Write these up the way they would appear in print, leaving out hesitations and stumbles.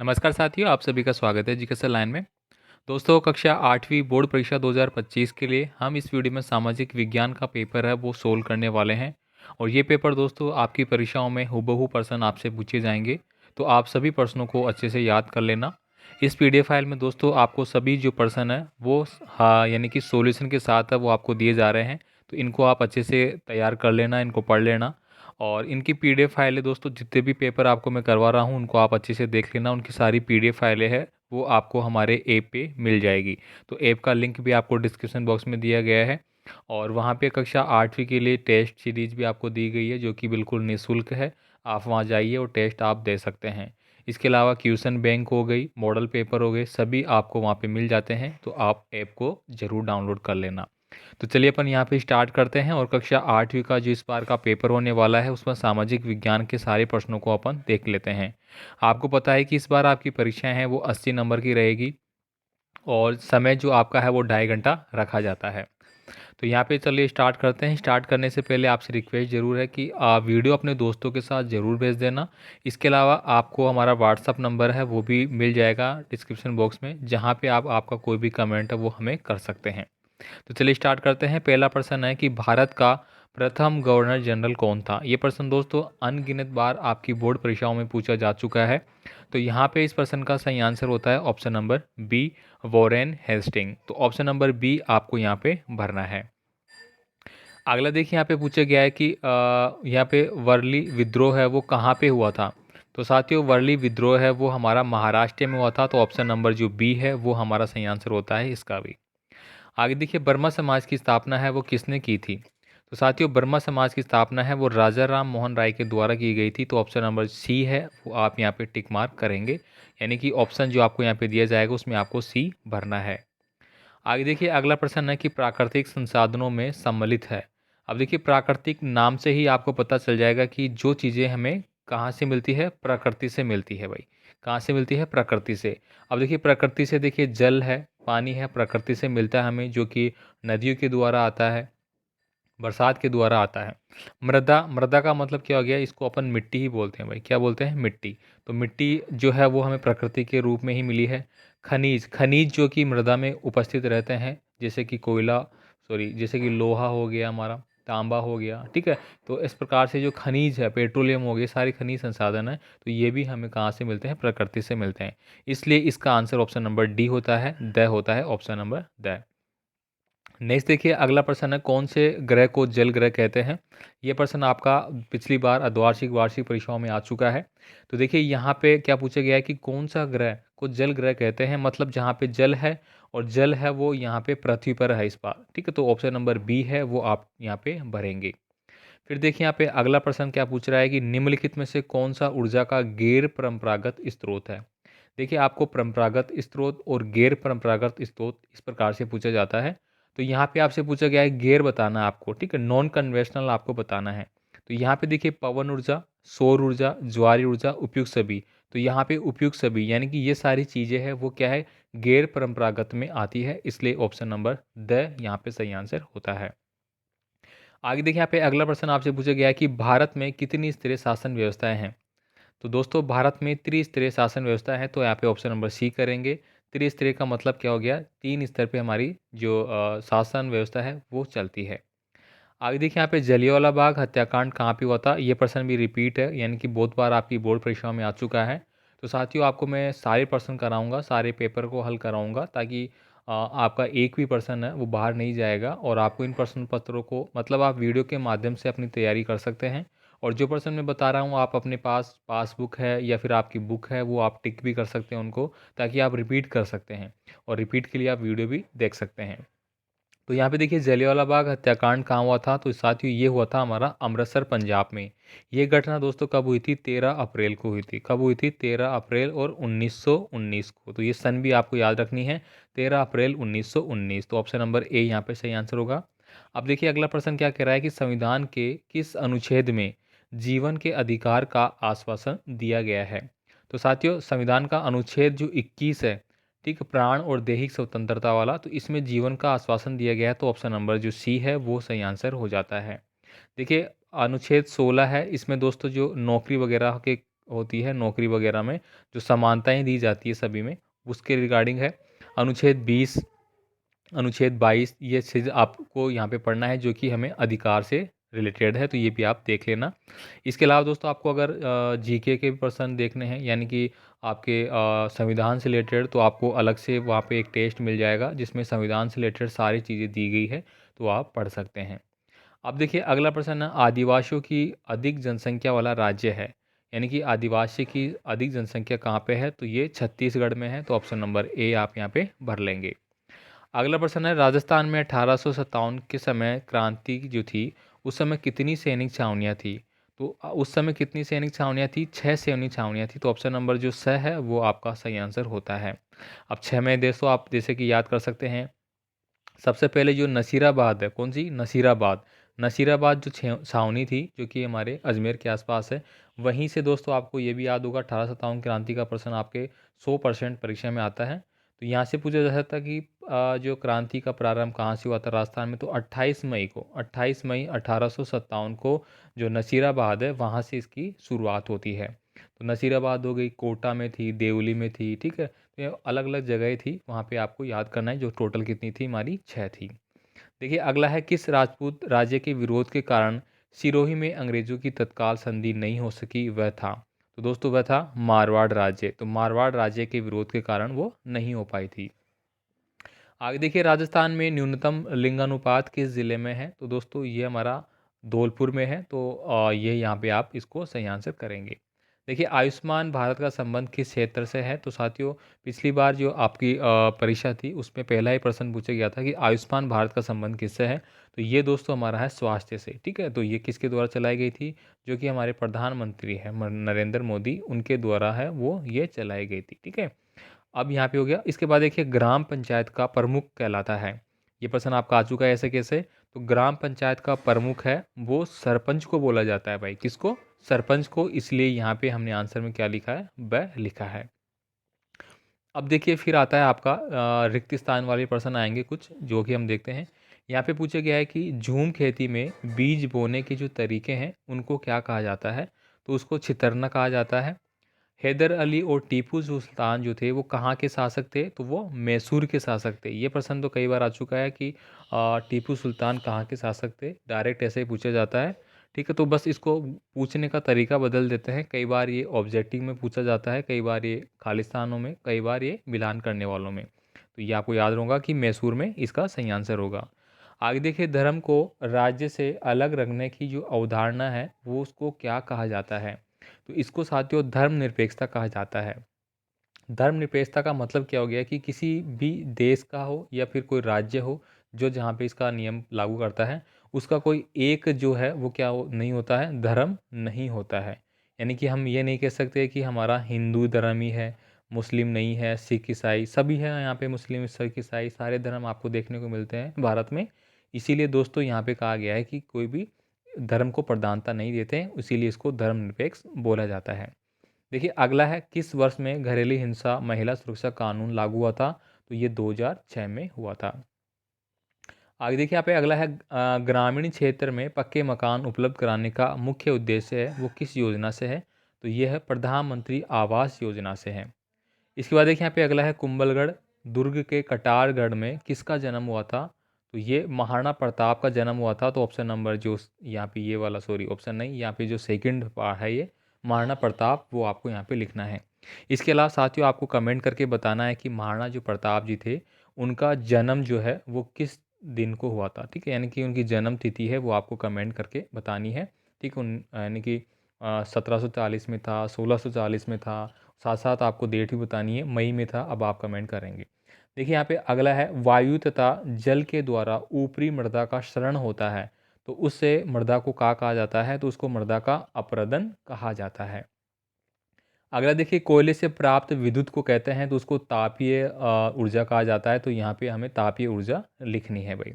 नमस्कार साथियों, आप सभी का स्वागत है जीकेएस लाइन में। दोस्तों, कक्षा 8वीं बोर्ड परीक्षा 2025 के लिए हम इस वीडियो में सामाजिक विज्ञान का पेपर है वो सोल्व करने वाले हैं। और ये पेपर दोस्तों आपकी परीक्षाओं में हूबहू प्रश्न आपसे पूछे जाएंगे। तो आप सभी प्रश्नों को अच्छे से याद कर लेना। इस पीडीएफ फाइल में दोस्तों आपको सभी जो प्रश्न है वो हाँ यानी कि सॉल्यूशन के साथ है वो आपको दिए जा रहे हैं। तो इनको आप अच्छे से तैयार कर लेना, इनको पढ़ लेना। और इनकी पीडीएफ फाइलें दोस्तों जितने भी पेपर आपको मैं करवा रहा हूँ उनको आप अच्छे से देख लेना। उनकी सारी पीडीएफ फाइलें हैं वो आपको हमारे ऐप पे मिल जाएगी। तो ऐप का लिंक भी आपको डिस्क्रिप्शन बॉक्स में दिया गया है। और वहाँ पे कक्षा 8वीं के लिए टेस्ट सीरीज भी आपको दी गई है जो कि बिल्कुल निःशुल्क है। आप वहाँ जाइए और टेस्ट आप दे सकते हैं। इसके अलावा क्वेश्चन बैंक हो गई, मॉडल पेपर हो गए, सभी आपको वहाँ पे मिल जाते हैं। तो आप ऐप को ज़रूर डाउनलोड कर लेना। तो चलिए अपन यहाँ पे स्टार्ट करते हैं और कक्षा 8वीं का जो इस बार का पेपर होने वाला है उसमें सामाजिक विज्ञान के सारे प्रश्नों को अपन देख लेते हैं। आपको पता है कि इस बार आपकी परीक्षाएं हैं वो 80 नंबर की रहेगी। और समय जो आपका है वो 2.5 घंटा रखा जाता है। तो यहाँ पे चलिए स्टार्ट करते हैं। स्टार्ट करने से पहले आपसे रिक्वेस्ट ज़रूर है कि आप वीडियो अपने दोस्तों के साथ ज़रूर भेज देना। इसके अलावा आपको हमारा व्हाट्सअप नंबर है वो भी मिल जाएगा डिस्क्रिप्शन बॉक्स में, जहाँ पे आप आपका कोई भी कमेंट है वो हमें कर सकते हैं। तो चलिए स्टार्ट करते हैं। पहला प्रश्न है कि भारत का प्रथम गवर्नर जनरल कौन था। ये प्रश्न दोस्तों अनगिनत बार आपकी बोर्ड परीक्षाओं में पूछा जा चुका है। तो यहाँ पे इस प्रश्न का सही आंसर होता है option number B, Warren Hasting. तो ऑप्शन नंबर बी आपको यहाँ पे भरना है। अगला देखिए यहाँ पे पूछा गया है कि यहाँ पे वर्ली विद्रोह है वो कहाँ पे हुआ था। तो साथियों वर्ली विद्रोह है वो हमारा महाराष्ट्र में हुआ था। तो ऑप्शन नंबर जो बी है वो हमारा सही आंसर होता है इसका भी। आगे देखिए ब्रह्मा समाज की स्थापना है वो किसने की थी। तो साथियों ब्रह्मा समाज की स्थापना है वो राजा राम मोहन राय के द्वारा की गई थी। तो ऑप्शन नंबर सी है वो आप यहाँ पे टिक मार्क करेंगे। यानी कि ऑप्शन जो आपको यहाँ पे दिया जाएगा उसमें आपको सी भरना है। आगे देखिए अगला प्रश्न है कि प्राकृतिक संसाधनों में सम्मिलित है। अब देखिए प्राकृतिक नाम से ही आपको पता चल जाएगा कि जो चीज़ें हमें कहाँ से मिलती है, प्रकृति से मिलती है भाई। कहाँ से मिलती है, प्रकृति से। अब देखिए प्रकृति से देखिए जल है, पानी है, प्रकृति से मिलता है हमें, जो कि नदियों के द्वारा आता है, बरसात के द्वारा आता है। मृदा, मृदा का मतलब क्या हो गया, इसको अपन मिट्टी ही बोलते हैं भाई। क्या बोलते हैं, मिट्टी। तो मिट्टी जो है वो हमें प्रकृति के रूप में ही मिली है। खनिज, खनिज जो कि मृदा में उपस्थित रहते हैं, जैसे कि कोयला, सॉरी जैसे कि लोहा हो गया हमारा, तांबा हो गया, ठीक है। तो इस प्रकार से जो खनिज है, पेट्रोलियम हो गए, सारे खनिज संसाधन है, तो ये भी हमें कहाँ से मिलते हैं, प्रकृति से मिलते हैं। इसलिए इसका आंसर ऑप्शन नंबर डी होता है, द होता है ऑप्शन नंबर द। नेक्स्ट देखिए अगला प्रश्न है कौन से ग्रह को जल ग्रह कहते हैं। ये प्रश्न आपका पिछली बार अर्धवार्षिक वार्षिक परीक्षाओं में आ चुका है। तो देखिए यहाँ पे क्या पूछा गया है कि कौन सा ग्रह को जल ग्रह कहते हैं, मतलब जहाँ पे जल है, और जल है वो यहाँ पे पृथ्वी पर है इस बार, ठीक है। तो ऑप्शन नंबर बी है वो आप यहाँ पे भरेंगे। फिर देखिए यहाँ पे अगला प्रश्न क्या पूछ रहा है कि निम्नलिखित में से कौन सा ऊर्जा का गैर परंपरागत स्रोत है। देखिए आपको परंपरागत स्रोत और गैर परंपरागत स्रोत इस प्रकार से पूछा जाता है। तो यहाँ पे आपसे पूछा गया है गैर बताना है आपको, ठीक है, नॉन कन्वेंशनल आपको बताना है। तो यहाँ पे देखिए पवन ऊर्जा, सौर ऊर्जा, ज्वारी ऊर्जा, उपयुक्त सभी। तो यहाँ पे उपयुक्त सभी यानी कि ये सारी चीज़ें हैं वो क्या है, गैर परंपरागत में आती है। इसलिए ऑप्शन नंबर द यहाँ पे सही आंसर होता है। आगे देखिए यहाँ पे अगला प्रश्न आपसे पूछा गया है कि भारत में कितनी स्तरीय शासन व्यवस्थाएं हैं। तो दोस्तों भारत में त्रिस्तरीय शासन व्यवस्था है। तो यहाँ पे ऑप्शन नंबर सी करेंगे। त्रिस्तरीय का मतलब क्या हो गया, 3 स्तर पे हमारी जो शासन व्यवस्था है वो चलती है। आगे देखिए यहाँ पे जलियांवाला बाग हत्याकांड कहाँ पे हुआ था। ये प्रश्न भी रिपीट है, यानी कि बहुत बार आपकी बोर्ड परीक्षाओं में आ चुका है। तो साथियों आपको मैं सारे प्रश्न कराऊंगा, सारे पेपर को हल कराऊंगा, ताकि आपका एक भी प्रश्न है वो बाहर नहीं जाएगा। और आपको इन प्रश्न पत्रों को मतलब आप वीडियो के माध्यम से अपनी तैयारी कर सकते हैं। और जो प्रश्न मैं बता रहा हूँ आप अपने पास पासबुक है या फिर आपकी बुक है वो आप टिक भी कर सकते हैं उनको, ताकि आप रिपीट कर सकते हैं। और रिपीट के लिए आप वीडियो भी देख सकते हैं। तो यहाँ पे देखिए जलियांवाला बाग हत्याकांड कहाँ हुआ था। तो साथियों ये हुआ था हमारा अमृतसर पंजाब में। ये घटना दोस्तों कब हुई थी, 13 अप्रैल को हुई थी। कब हुई थी, 13 अप्रैल और 1919 को। तो ये सन भी आपको याद रखनी है, 13 अप्रैल 1919। तो ऑप्शन नंबर ए यहाँ पे सही आंसर होगा। अब देखिए अगला प्रश्न क्या कह रहा है कि संविधान के किस अनुच्छेद में जीवन के अधिकार का आश्वासन दिया गया है। तो साथियों संविधान का अनुच्छेद जो 21 है, ठीक, प्राण और दैहिक स्वतंत्रता वाला, तो इसमें जीवन का आश्वासन दिया गया है। तो ऑप्शन नंबर जो सी है वो सही आंसर हो जाता है। देखिए अनुच्छेद 16 है, इसमें दोस्तों जो नौकरी वगैरह के होती है नौकरी वगैरह में, जो समानताएं दी जाती है सभी में, उसके रिगार्डिंग है। अनुच्छेद 20, अनुच्छेद 22, ये चीज़ आपको यहाँ पे पढ़ना है जो कि हमें अधिकार से रिलेटेड है, तो ये भी आप देख लेना। इसके अलावा दोस्तों आपको अगर जीके के प्रश्न देखने हैं, यानी कि आपके संविधान से रिलेटेड, तो आपको अलग से वहाँ पे एक टेस्ट मिल जाएगा जिसमें संविधान से रिलेटेड सारी चीज़ें दी गई है, तो आप पढ़ सकते हैं। अब देखिए अगला प्रश्न है, आदिवासियों की अधिक जनसंख्या वाला राज्य है, यानी कि आदिवासी की अधिक जनसंख्या कहाँ पे है, तो ये छत्तीसगढ़ में है, तो ऑप्शन नंबर ए आप यहाँ पे भर लेंगे। अगला प्रश्न है, राजस्थान में 1857 के समय क्रांति जो थी, उस समय कितनी सैनिक छावनियाँ थी, तो उस समय कितनी सैनिक छावनियाँ थी, 6 सैनिक छावनियाँ थी, तो ऑप्शन नंबर जो स है वो आपका सही आंसर होता है। अब 6 में दोस्तों आप जैसे कि याद कर सकते हैं, सबसे पहले जो नसीराबाद है, कौन सी, नसीराबाद, नसीराबाद जो छावनी थी जो कि हमारे अजमेर के आसपास है, वहीं से दोस्तों आपको ये भी याद होगा 1857 क्रांति का प्रश्न आपके 100% परीक्षा में आता है। तो यहाँ से पूछा जा सकता कि जो क्रांति का प्रारंभ कहाँ से हुआ था राजस्थान में, तो 28 मई को, 28 मई 1857 को जो नसीराबाद है वहाँ से इसकी शुरुआत होती है। तो नसीराबाद हो गई, कोटा में थी, देवली में थी, ठीक है, तो ये अलग अलग जगह थी, वहाँ पे आपको याद करना है, जो टोटल कितनी थी हमारी, 6 थी। देखिए अगला है, किस राजपूत राज्य के विरोध के कारण सिरोही में अंग्रेजों की तत्काल संधि नहीं हो सकी, वह था, तो दोस्तों वह था मारवाड़ राज्य, तो मारवाड़ राज्य के विरोध के कारण वो नहीं हो पाई थी। आगे देखिए, राजस्थान में न्यूनतम लिंगानुपात किस जिले में है, तो दोस्तों ये हमारा धौलपुर में है, तो ये यहाँ पे आप इसको सही आंसर करेंगे। देखिए आयुष्मान भारत का संबंध किस क्षेत्र से है, तो साथियों पिछली बार जो आपकी परीक्षा थी उसमें पहला ही प्रश्न पूछा गया था कि आयुष्मान भारत का संबंध किससे है, तो ये दोस्तों हमारा है स्वास्थ्य से, ठीक है, तो ये किसके द्वारा चलाई गई थी, जो कि हमारे प्रधानमंत्री हैं नरेंद्र मोदी, उनके द्वारा है वो ये चलाई गई थी, ठीक है। अब यहाँ पे हो गया। इसके बाद देखिए, ग्राम पंचायत का प्रमुख कहलाता है, ये प्रश्न आपका आ चुका है, ऐसे कैसे, तो ग्राम पंचायत का प्रमुख है वो सरपंच को बोला जाता है भाई, किसको, सरपंच को, इसलिए यहाँ पे हमने आंसर में क्या लिखा है, ब लिखा है। अब देखिए फिर आता है आपका रिक्त स्थान वाले प्रश्न आएंगे कुछ, जो कि हम देखते हैं। यहाँ पे पूछा गया है कि झूम खेती में बीज बोने के जो तरीके हैं उनको क्या कहा जाता है, तो उसको छितरना कहा जाता है। हैदर अली और टीपू सुल्तान जो थे वो कहाँ के शासक थे, तो वो मैसूर के शासक थे। ये प्रश्न तो कई बार आ चुका है कि टीपू सुल्तान कहाँ के शासक थे, डायरेक्ट ऐसे ही पूछा जाता है, ठीक है, तो बस इसको पूछने का तरीका बदल देते हैं, कई बार ये ऑब्जेक्टिव में पूछा जाता है, कई बार ये खालिस्तानों में, कई बार ये मिलान करने वालों में, तो ये आपको याद होगा कि मैसूर में इसका सही आंसर होगा। आगे देखिए, धर्म को राज्य से अलग रखने की जो अवधारणा है वो उसको क्या कहा जाता है, तो इसको साथियों धर्मनिरपेक्षता कहा जाता है। धर्मनिरपेक्षता का मतलब क्या हो गया कि किसी भी देश का हो या फिर कोई राज्य हो जो जहाँ पे इसका नियम लागू करता है, उसका कोई एक जो है वो क्या नहीं होता है, धर्म नहीं होता है। यानी कि हम ये नहीं कह सकते कि हमारा हिंदू धर्म ही है, मुस्लिम नहीं है, सिख ईसाई सभी है यहाँ पे, मुस्लिम सिख ईसाई सारे धर्म आपको देखने को मिलते हैं भारत में। इसीलिए दोस्तों यहाँ पे कहा गया है कि कोई भी धर्म को प्रधानता नहीं देते हैं, इसीलिए इसको धर्मनिरपेक्ष बोला जाता है। देखिए अगला है, किस वर्ष में घरेलू हिंसा महिला सुरक्षा कानून लागू हुआ था, तो ये 2006 में हुआ था। आगे देखिए यहाँ पे अगला है, ग्रामीण क्षेत्र में पक्के मकान उपलब्ध कराने का मुख्य उद्देश्य है वो किस योजना से है, तो ये है प्रधानमंत्री आवास योजना से है। इसके बाद देखिए यहाँ पे अगला है, कुंभलगढ़ दुर्ग के कटारगढ़ में किसका जन्म हुआ था, तो ये महाराणा प्रताप का जन्म हुआ था, तो ऑप्शन नंबर जो यहाँ पे ये वाला, सॉरी ऑप्शन नहीं, यहाँ पे जो सेकंड पार्ट है ये महाराणा प्रताप, वो आपको यहाँ पे लिखना है। इसके अलावा साथियों आपको कमेंट करके बताना है कि महाराणा जो प्रताप जी थे उनका जन्म जो है वो किस दिन को हुआ था, ठीक है, यानी कि उनकी जन्म तिथि है वो आपको कमेंट करके बतानी है, ठीक, उन यानी कि 1740 में था, 1640 में था, साथ साथ आपको डेट भी बतानी है, मई में था, अब आप कमेंट करेंगे। देखिए यहाँ पे अगला है, वायु तथा जल के द्वारा ऊपरी मृदा का क्षरण होता है, तो उससे मृदा को क्या कहा जाता है, तो उसको मृदा का अपरदन कहा जाता है। अगला देखिए, कोयले से प्राप्त विद्युत को कहते हैं, तो उसको तापीय ऊर्जा कहा जाता है, तो यहाँ पे हमें तापीय ऊर्जा लिखनी है भाई।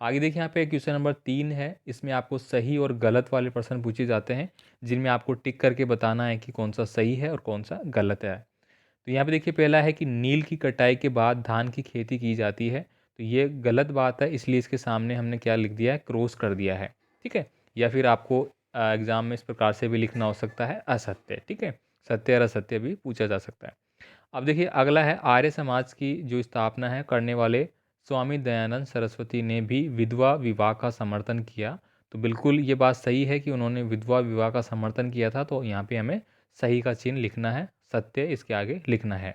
आगे देखिए यहाँ पे क्वेश्चन नंबर 3 है, इसमें आपको सही और गलत वाले प्रश्न पूछे जाते हैं, जिनमें आपको टिक करके बताना है कि कौन सा सही है और कौन सा गलत है। तो यहाँ पे देखिए पहला है कि नील की कटाई के बाद धान की खेती की जाती है, तो ये गलत बात है, इसलिए इसके सामने हमने क्या लिख दिया है, क्रॉस कर दिया है, ठीक है, या फिर आपको एग्ज़ाम में इस प्रकार से भी लिखना हो सकता है असत्य, ठीक है। सत्य और असत्य भी पूछा जा सकता है। अब देखिए अगला है आर्य समाज की जो स्थापना है करने वाले स्वामी दयानंद सरस्वती ने भी विधवा विवाह का समर्थन किया। तो बिल्कुल ये बात सही है कि उन्होंने विधवा विवाह का समर्थन किया था, तो यहाँ पे हमें सही का चिन्ह लिखना है, सत्य इसके आगे लिखना है।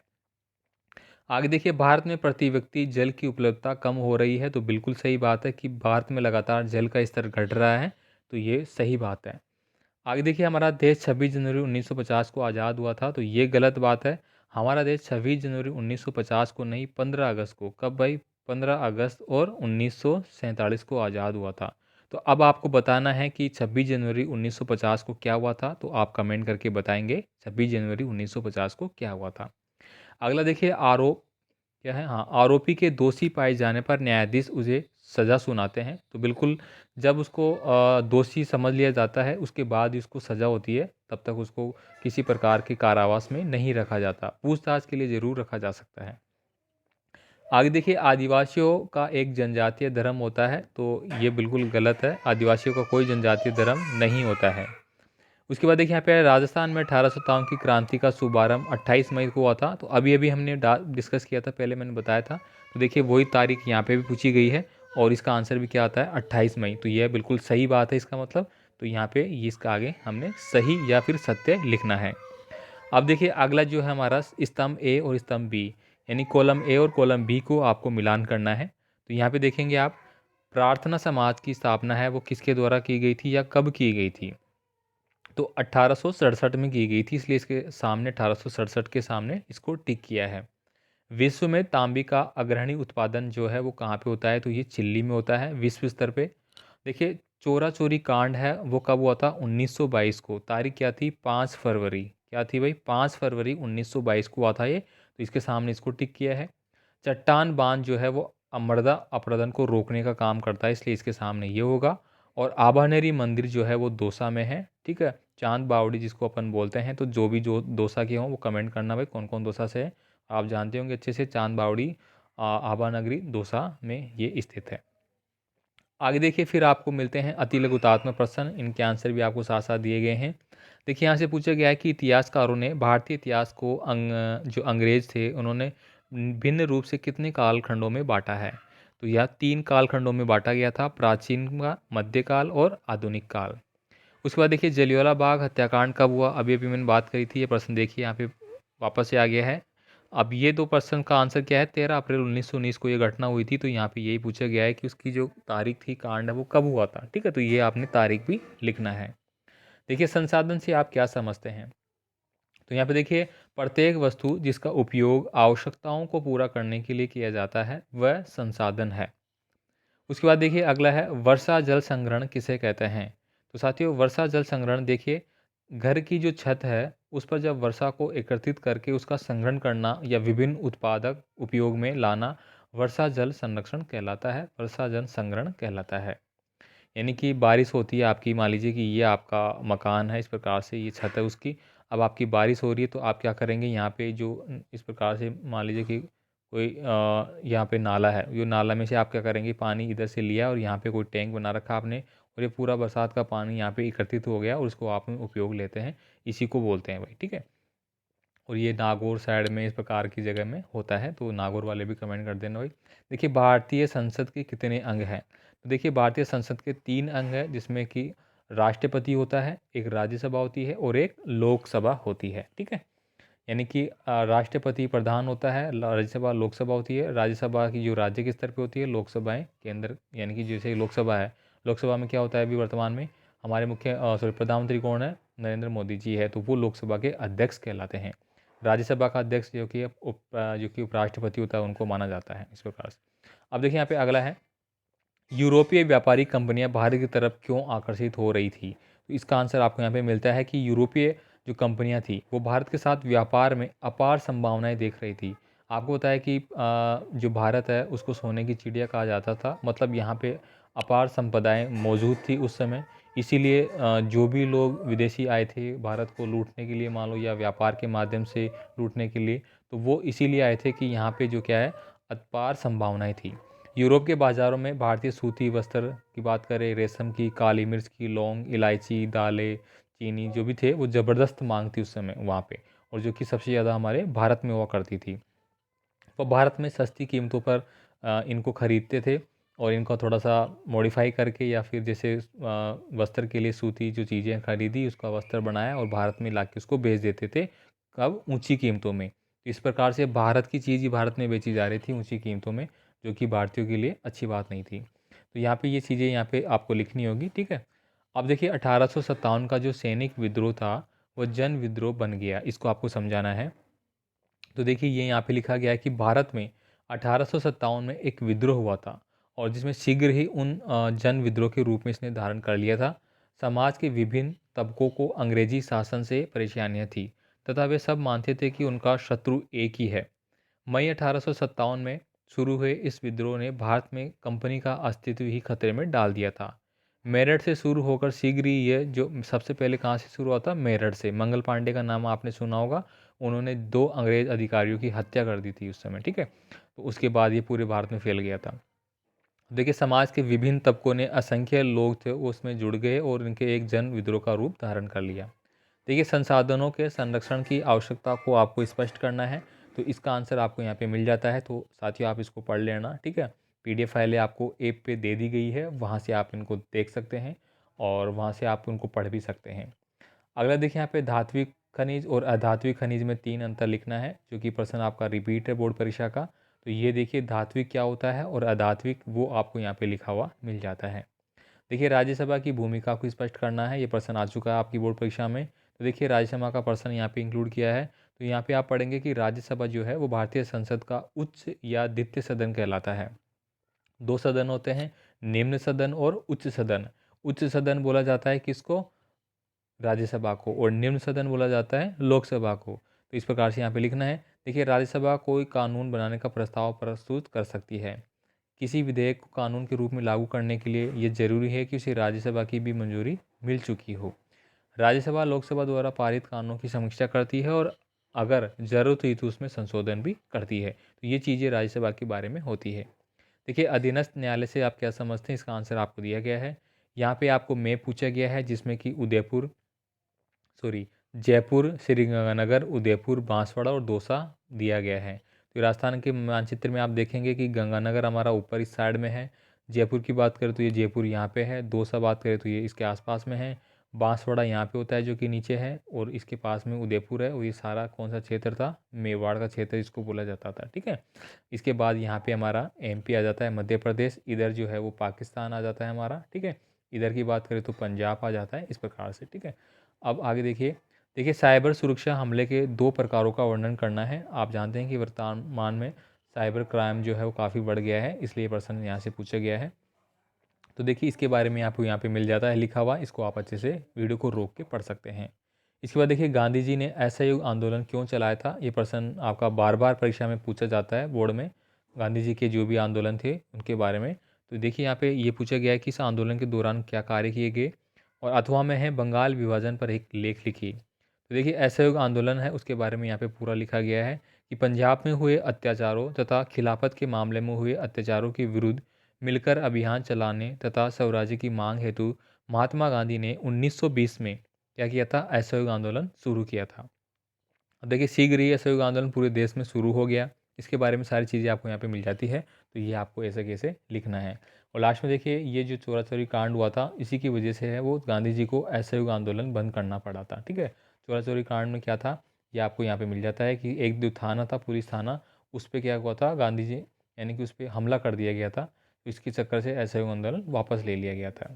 आगे देखिए भारत में प्रति व्यक्ति जल की उपलब्धता कम हो रही है। तो बिल्कुल सही बात है कि भारत में लगातार जल का स्तर घट रहा है, तो ये सही बात है। आगे देखिए हमारा देश 26 जनवरी 1950 को आज़ाद हुआ था, तो ये गलत बात है। हमारा देश 26 जनवरी 1950 को नहीं 15 अगस्त को, कब भाई, 15 अगस्त और 1947 को आज़ाद हुआ था। तो अब आपको बताना है कि 26 जनवरी 1950 को क्या हुआ था, तो आप कमेंट करके बताएंगे 26 जनवरी 1950 को क्या हुआ था। अगला देखिए आरोप क्या है, हाँ, आरोपी के दोषी पाए जाने पर न्यायाधीश उसे सज़ा सुनाते हैं। तो बिल्कुल जब उसको दोषी समझ लिया जाता है उसके बाद ही उसको सज़ा होती है, तब तक उसको किसी प्रकार के कारावास में नहीं रखा जाता, पूछताछ के लिए ज़रूर रखा जा सकता है। आगे देखिए आदिवासियों का एक जनजातीय धर्म होता है, तो ये बिल्कुल गलत है। आदिवासियों का कोई जनजातीय धर्म नहीं होता है। उसके बाद देखिए यहाँ पे राजस्थान में 1857 की क्रांति का शुभारंभ 28 मई को हुआ था। तो अभी अभी हमने डिस्कस किया था, पहले मैंने बताया था। तो देखिए वही तारीख यहाँ पे भी पूछी गई है और इसका आंसर भी क्या आता है 28 मई। तो यह बिल्कुल सही बात है इसका मतलब। तो यहाँ पे ये इसका आगे हमने सही या फिर सत्य लिखना है। अब देखिए अगला जो है हमारा स्तंभ ए और स्तंभ बी, यानी कॉलम ए और कॉलम बी को आपको मिलान करना है। तो यहाँ पे देखेंगे आप, प्रार्थना समाज की स्थापना है वो किसके द्वारा की गई थी या कब की गई थी। तो 1867 में की गई थी, इसलिए इसके सामने 1867 के सामने इसको टिक किया है। विश्व में तांबे का अग्रणी उत्पादन जो है वो कहाँ पे होता है, तो ये चिल्ली में होता है विश्व स्तर पे। देखिए चोरा चोरी कांड है वो कब हुआ था, 1922 को। तारीख क्या थी, 5 फरवरी। क्या थी भाई, 5 फरवरी 1922 को हुआ था ये। तो इसके सामने इसको टिक किया है। चट्टान बांध जो है वो मृदा अपरदन को रोकने का काम करता है, इसलिए इसके सामने ये होगा। और आभानेरी मंदिर जो है वो दौसा में है, ठीक है। चांद बावड़ी जिसको अपन बोलते हैं, तो जो भी जो दौसा के हों वो कमेंट करना भाई कौन कौन दौसा से है। आप जानते होंगे अच्छे से, चांद बावड़ी आभा नगरी दौसा में ये स्थित है। आगे देखिए फिर आपको मिलते हैं अति लघुतात्मक प्रश्न, इनके आंसर भी आपको साथ साथ दिए गए हैं। देखिए यहाँ से पूछा गया है कि इतिहासकारों ने भारतीय इतिहास को जो अंग्रेज थे उन्होंने भिन्न रूप से कितने कालखंडों में बांटा है। तो यह 3 कालखंडों में बांटा गया था, प्राचीन का, मध्यकाल और आधुनिक काल। उसके बाद देखिए जलियांवाला बाग हत्याकांड कब हुआ, अभी अभी मैंने बात करी थी। ये प्रश्न देखिए यहाँ पे वापस से आ गया है। अब ये दो प्रश्न का आंसर क्या है, 13 अप्रैल 1919 को ये घटना हुई थी। तो यहाँ पे यही पूछा गया है कि उसकी जो तारीख थी, कांड है, वो कब हुआ था, ठीक है। तो ये आपने तारीख भी लिखना है। देखिए संसाधन से आप क्या समझते हैं। तो यहाँ पे देखिए प्रत्येक वस्तु जिसका उपयोग आवश्यकताओं को पूरा करने के लिए किया जाता है वह संसाधन है। उसके बाद देखिए अगला है वर्षा जल संग्रहण किसे कहते हैं। तो साथियों वर्षा जल संग्रहण देखिए, घर की जो छत है उस पर जब वर्षा को एकत्रित करके उसका संग्रहण करना या विभिन्न उत्पादक उपयोग में लाना वर्षा जल संरक्षण कहलाता है, वर्षा जल संग्रहण कहलाता है। यानी कि बारिश होती है आपकी, मान लीजिए कि ये आपका मकान है, इस प्रकार से ये छत है उसकी। अब आपकी बारिश हो रही है तो आप क्या करेंगे, यहाँ पे जो इस प्रकार से मान लीजिए कि कोई यहाँ पे नाला है, ये नाला में से आप क्या करेंगे, पानी इधर से लिया और यहाँ पे कोई टैंक बना रखा आपने, और ये पूरा बरसात का पानी यहाँ पे एकत्रित हो गया और उसको आप उपयोग लेते हैं। इसी को बोलते हैं भाई, ठीक है। और ये नागौर साइड में इस प्रकार की जगह में होता है, तो नागौर वाले भी कमेंट कर देना भाई। देखिए भारतीय संसद के कितने अंग हैं। तो देखिए भारतीय संसद के 3 अंग हैं, जिसमें कि राष्ट्रपति होता है, एक राज्यसभा होती है और एक लोकसभा होती है, ठीक है। यानी कि राष्ट्रपति प्रधान होता है, राज्यसभा लोकसभा होती है। राज्यसभा की जो राज्य के स्तर पे होती है, लोकसभाएं केंद्र, यानी कि जैसे लोकसभा है, लोकसभा में क्या होता है अभी वर्तमान में, हमारे मुख्य सॉरी प्रधानमंत्री कौन है, नरेंद्र मोदी जी है, तो वो लोकसभा के अध्यक्ष कहलाते हैं। राज्यसभा का अध्यक्ष जो कि उपराष्ट्रपति होता है उनको माना जाता है, इस प्रकार से। अब देखिए यहाँ पे अगला है, यूरोपीय व्यापारिक कंपनियां भारत की तरफ क्यों आकर्षित हो रही थी। तो इसका आंसर आपको यहाँ पे मिलता है कि यूरोपीय जो कंपनियां थी वो भारत के साथ व्यापार में अपार संभावनाएं देख रही थी। आपको पता है कि जो भारत है उसको सोने की चिड़िया कहा जाता था, मतलब यहाँ पे अपार संपदाएं मौजूद थी उस समय। इसीलिए जो भी लोग विदेशी आए थे भारत को लूटने के लिए, मान लो, या व्यापार के माध्यम से लूटने के लिए, तो वो इसीलिए आए थे कि यहाँ पे जो क्या है, अपार संभावनाएं थी। यूरोप के बाज़ारों में भारतीय सूती वस्त्र की बात करें, रेशम की, काली मिर्च की, लौंग, इलायची, दालें, चीनी जो भी थे वो ज़बरदस्त मांग थी उस समय वहाँ पे, और जो कि सबसे ज़्यादा हमारे भारत में हुआ करती थी। वो भारत में सस्ती कीमतों पर इनको खरीदते थे और इनका थोड़ा सा मॉडिफाई करके या फिर जैसे वस्त्र के लिए सूती जो चीज़ें खरीदी उसका वस्त्र बनाया और भारत में ला के उसको बेच देते थे, कब ऊंची कीमतों में। तो इस प्रकार से भारत की चीज़ ही भारत में बेची जा रही थी ऊंची कीमतों में, जो कि भारतीयों के लिए अच्छी बात नहीं थी। तो यहाँ पे ये चीज़ें यहाँ पे आपको लिखनी होगी, ठीक है। अब देखिए 1857 का जो सैनिक विद्रोह था वो जन विद्रोह बन गया, इसको आपको समझाना है। तो देखिए ये यहाँ पे लिखा गया है कि भारत में 1857 में एक विद्रोह हुआ था और जिसमें शीघ्र ही उन जन विद्रोह के रूप में इसने धारण कर लिया था। समाज के विभिन्न तबकों को अंग्रेजी शासन से परेशानियां थी तथा वे सब मानते थे कि उनका शत्रु एक ही है। मई 1857 में शुरू हुए इस विद्रोह ने भारत में कंपनी का अस्तित्व ही खतरे में डाल दिया था। मेरठ से शुरू होकर शीघ्र ही ये जो सबसे पहले कहाँ से शुरू हुआ था, मेरठ से। मंगल पांडे का नाम आपने सुना होगा, उन्होंने 2 अंग्रेज अधिकारियों की हत्या कर दी थी उस समय, ठीक है। तो उसके बाद ये पूरे भारत में फैल गया था। देखिए समाज के विभिन्न तबकों ने, असंख्य लोग थे वो उसमें जुड़ गए और इनके एक जन विद्रोह का रूप धारण कर लिया। देखिए संसाधनों के संरक्षण की आवश्यकता को आपको स्पष्ट करना है, तो इसका आंसर आपको यहाँ पे मिल जाता है। तो साथियों आप इसको पढ़ लेना, ठीक है। पीडीएफ फाइलें आपको ऐप पे दे दी गई है, वहाँ से आप इनको देख सकते हैं और वहाँ से आप उनको पढ़ भी सकते हैं। अगला देखिए यहाँ पे धात्विक खनिज और अधात्विक खनिज में 3 अंतर लिखना है, जो कि प्रश्न आपका रिपीट है बोर्ड परीक्षा का। तो ये देखिए धात्विक क्या होता है और अधात्विक वो आपको यहाँ पे लिखा हुआ मिल जाता है। देखिए राज्यसभा की भूमिका को स्पष्ट करना है, ये प्रश्न आ चुका है आपकी बोर्ड परीक्षा में। तो देखिए राज्यसभा का प्रश्न यहाँ पे इंक्लूड किया है। तो यहाँ पे आप पढ़ेंगे कि राज्यसभा जो है वो भारतीय संसद का उच्च या द्वितीय सदन कहलाता है। 2 सदन होते हैं, निम्न सदन और उच्च सदन। उच्च सदन बोला जाता है किसको, राज्यसभा को, और निम्न सदन बोला जाता है लोकसभा को। तो इस प्रकार से यहाँ पे लिखना है। देखिए राज्यसभा कोई कानून बनाने का प्रस्ताव प्रस्तुत कर सकती है। किसी विधेयक को कानून के रूप में लागू करने के लिए ये जरूरी है कि उसे राज्यसभा की भी मंजूरी मिल चुकी हो। राज्यसभा लोकसभा द्वारा पारित कानूनों की समीक्षा करती है और अगर जरूरत हुई तो उसमें संशोधन भी करती है। तो ये चीज़ें राज्यसभा के बारे में होती है। देखिए अधीनस्थ न्यायालय से आप क्या समझते हैं, इसका आंसर आपको दिया गया है। यहाँ पे आपको मैप पूछा गया है जिसमें कि जयपुर, श्रीगंगानगर, उदयपुर, बांसवाड़ा और दौसा दिया गया है। तो राजस्थान के मानचित्र में आप देखेंगे कि गंगानगर हमारा ऊपर इस साइड में है। जयपुर की बात करें तो ये जयपुर यहाँ पे है। दौसा बात करें तो ये इसके आसपास में है। बांसवाड़ा यहाँ पे होता है जो कि नीचे है, और इसके पास में उदयपुर है। और ये सारा कौन सा क्षेत्र था, मेवाड़ का क्षेत्र इसको बोला जाता था, ठीक है। इसके बाद यहाँ पे हमारा एमपी आ जाता है, मध्य प्रदेश। इधर जो है वो पाकिस्तान आ जाता है हमारा, ठीक है। इधर की बात करें तो पंजाब आ जाता है, इस प्रकार से, ठीक है। अब आगे देखिए। देखिए साइबर सुरक्षा हमले के 2 प्रकारों का वर्णन करना है। आप जानते हैं कि वर्तमान में साइबर क्राइम जो है वो काफ़ी बढ़ गया है, इसलिए प्रश्न यहाँ से पूछा गया है। तो देखिए इसके बारे में आपको यहाँ पे मिल जाता है लिखा हुआ, इसको आप अच्छे से वीडियो को रोक के पढ़ सकते हैं। इसके बाद देखिए गांधी जी ने असहयोग आंदोलन क्यों चलाया था, ये प्रश्न आपका बार बार परीक्षा में पूछा जाता है बोर्ड में। गांधी जी के जो भी आंदोलन थे उनके बारे में। तो देखिए यहाँ पे ये पूछा गया है कि इस आंदोलन के दौरान क्या कार्य किए गए, और अथवा में है बंगाल विभाजन पर एक लेख लिखी। तो देखिए असहयोग आंदोलन है उसके बारे में यहाँ पे पूरा लिखा गया है कि पंजाब में हुए अत्याचारों तथा खिलाफत के मामले में हुए अत्याचारों के विरुद्ध मिलकर अभियान चलाने तथा स्वराज्य की मांग हेतु महात्मा गांधी ने 1920 में क्या किया था, असहयोग आंदोलन शुरू किया था। अब देखिए शीघ्र ही असहयोग आंदोलन पूरे देश में शुरू हो गया। इसके बारे में सारी चीज़ें आपको यहाँ पे मिल जाती है, तो ये आपको ऐसे कैसे लिखना है। और लास्ट में देखिए ये जो चौरा चौरी कांड हुआ था इसी की वजह से है वो गांधी जी को असहयोग आंदोलन बंद करना पड़ा था, ठीक है। चौरा चौरी कांड में क्या था, ये आपको यहाँ पे मिल जाता है कि एक जो थाना था, पुलिस थाना, उस पर क्या हुआ था, गांधी जी यानी कि उस पर हमला कर दिया गया था। तो इसके चक्कर से असहयोग आंदोलन वापस ले लिया गया था।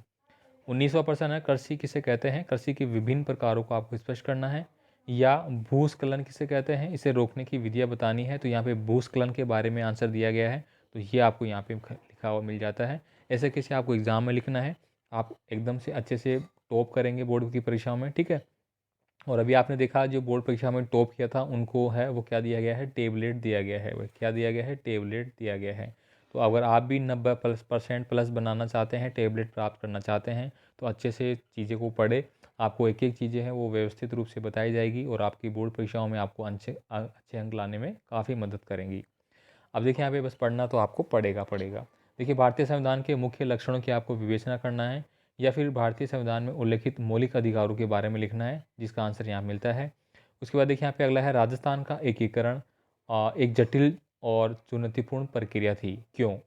19वां प्रश्न है कृषि किसे कहते हैं। कृषि के विभिन्न प्रकारों को आपको स्पष्ट करना है। या भूस्खलन किसे कहते हैं, इसे रोकने की विधियाँ बतानी है। तो यहाँ पे भूस्खलन के बारे में आंसर दिया गया है, तो ये आपको यहाँ पे लिखा हुआ मिल जाता है। ऐसे कैसे आपको एग्जाम में लिखना है, आप एकदम से अच्छे से टॉप करेंगे बोर्ड की परीक्षाओं में, ठीक है। और अभी आपने देखा जो बोर्ड परीक्षा में टॉप किया था उनको है वो क्या दिया गया है, टेबलेट दिया गया है। वो क्या दिया गया है, टेबलेट दिया गया है। तो अगर आप भी 90% प्लस बनाना चाहते हैं, टेबलेट प्राप्त करना चाहते हैं, तो अच्छे से चीज़ें को पढ़े। आपको एक एक चीज़ें हैं वो व्यवस्थित रूप से बताई जाएगी और आपकी बोर्ड परीक्षाओं में आपको अच्छे अच्छे अंक लाने में काफ़ी मदद करेंगी। अब देखिए यहाँ पे बस पढ़ना तो आपको पड़ेगा पड़ेगा। देखिए, भारतीय संविधान के मुख्य लक्षणों की आपको विवेचना करना है, या फिर भारतीय संविधान में उल्लिखित मौलिक अधिकारों के बारे में लिखना है, जिसका आंसर यहाँ मिलता है। उसके बाद देखिए यहाँ पे अगला है, राजस्थान का एकीकरण एक जटिल और चुनौतीपूर्ण प्रक्रिया थी, क्यों?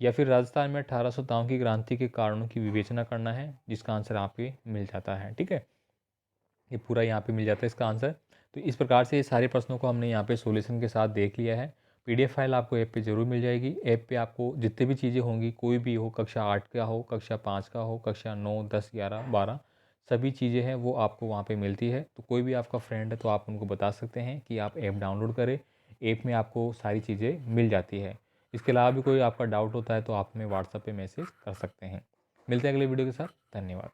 या फिर राजस्थान में 1800 की क्रांति के कारणों की विवेचना करना है, जिसका आंसर आपके मिल जाता है। ठीक है, ये पूरा यहाँ पे मिल जाता है इसका आंसर। तो इस प्रकार से ये सारे प्रश्नों को हमने यहाँ पे सॉल्यूशन के साथ देख लिया है। पीडीएफ फाइल आपको ऐप पे ज़रूर मिल जाएगी। ऐप पे आपको जितनी भी चीज़ें होंगी, कोई भी हो, कक्षा 8 का हो, कक्षा 5 का हो, कक्षा 9, 10, 11, 12, सभी चीज़ें हैं वो आपको वहाँ पे मिलती है। तो कोई भी आपका फ्रेंड है तो आप उनको बता सकते हैं कि आप ऐप डाउनलोड करें। ऐप में आपको सारी चीज़ें मिल जाती है। इसके अलावा भी कोई आपका डाउट होता है तो आप हमें व्हाट्सएप पे मैसेज कर सकते हैं। मिलते हैं अगले वीडियो के साथ। धन्यवाद।